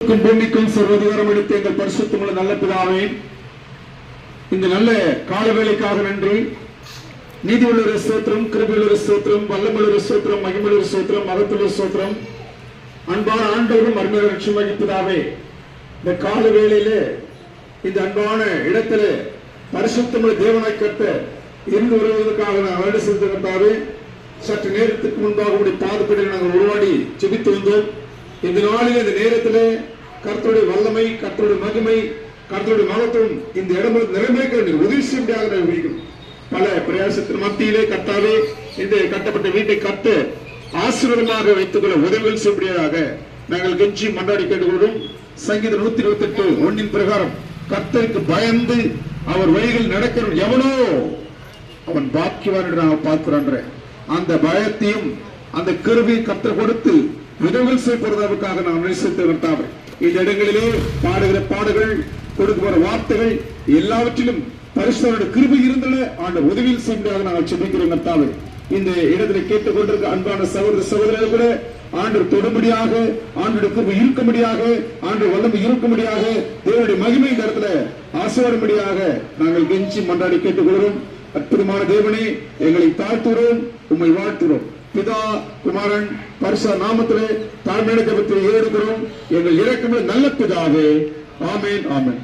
பூமிக்கும் சர்வதிகாரம் எடுத்து எங்கள் பரிசுத்தமுள்ள நல்ல பிதாவே, இந்த நல்ல கால வேளைக்காக நன்றி. நீதியுள்ள ஸ்தோத்திரம், கிருபையுள்ள ஸ்தோத்திரம், வல்லமையுள்ள ஸ்தோத்திரம், மகிமையுள்ள ஸ்தோத்திரம், மகத்துள்ள ஸ்தோத்திரம். அன்பான ஆண்டவரும் அருமையான லட்சுமி பிதாவே, இந்த கால வேளையிலே இந்த அன்பான இடத்துல பரிசுத்தமுள்ள தேவனாய் கட்ட இருந்து வருவதற்காக நான் வருட செலுத்துகிறதாவே, சற்று நேரத்துக்கு முன்பாக உடைய பாதப்படியில் நாங்கள் உருவாடி ஜெபித்து வந்தோம். இந்த நாளில் இந்த நேரத்தில் கர்த்தருடைய வல்லமை, கர்த்தருடைய மகிமை, கர்த்தருடைய மகத்துவம் இந்த இடம் நிலைமைக்கு உதவி செய்ய பல பிரயாசத்தின் மத்தியிலே கர்த்தாவே இந்த கட்டப்பட்ட வீட்டை கட்ட ஆசீர்வாதமாக வைத்துக் கொள்ள உதவிகள் செய்யும்படியாக நாங்கள் கெஞ்சி மன்றாடி கேட்டுக்கொள்வோம். சங்கீதம் 128:1 பிரகாரம் கர்த்தருக்கு பயந்து அவர் வழிகள் நடக்கிற எவனோ அவன் பாக்கியவான் என்று நாங்கள் பார்க்கிறோன்ற அந்த பயத்தையும் அந்த கிருபையை கர்த்தர் கொடுத்து உதவிகள் செய்யப்படுவதற்காக நாம் நேசித்து இந்த இடங்களிலே பாடுகிற பாடுகள், கொடுக்கிற வார்த்தைகள் எல்லாவற்றிலும் பரிசுத்தருடைய கிருபை இருந்தன ஆண்டு உதவியில் செய்வதாக நாங்கள் செபிக்கிறோம். கர்த்தாவே, இந்த இடத்துல கேட்டுக்கொண்டிருக்க அன்பான சகோதர சகோதரர்கள் கூட ஆண்டு தொடும்படியாக, ஆண்டுடைய கிருபை இருக்கும்படியாக, ஆண்டு வல்லமை இருக்கும்படியாக, தேவனுடைய மகிமை இந்த இடத்துல ஆசீர்வதிக்கும்படியாக நாங்கள் கெஞ்சி மன்றாடி கேட்டுக்கொள்கிறோம். அற்புதமான தேவனே, எங்களை தாழ்த்துகிறோம், உம்மை வாழ்த்துகிறோம். பிதா, குமாரன், பரிசுத்த நாமத்திலே தாழ்மையான ஜெபத்தை ஏறெடுக்கிறோம். எங்கள் இரக்கமுள்ள நல்ல பிதாவே. ஆமென், ஆமென்.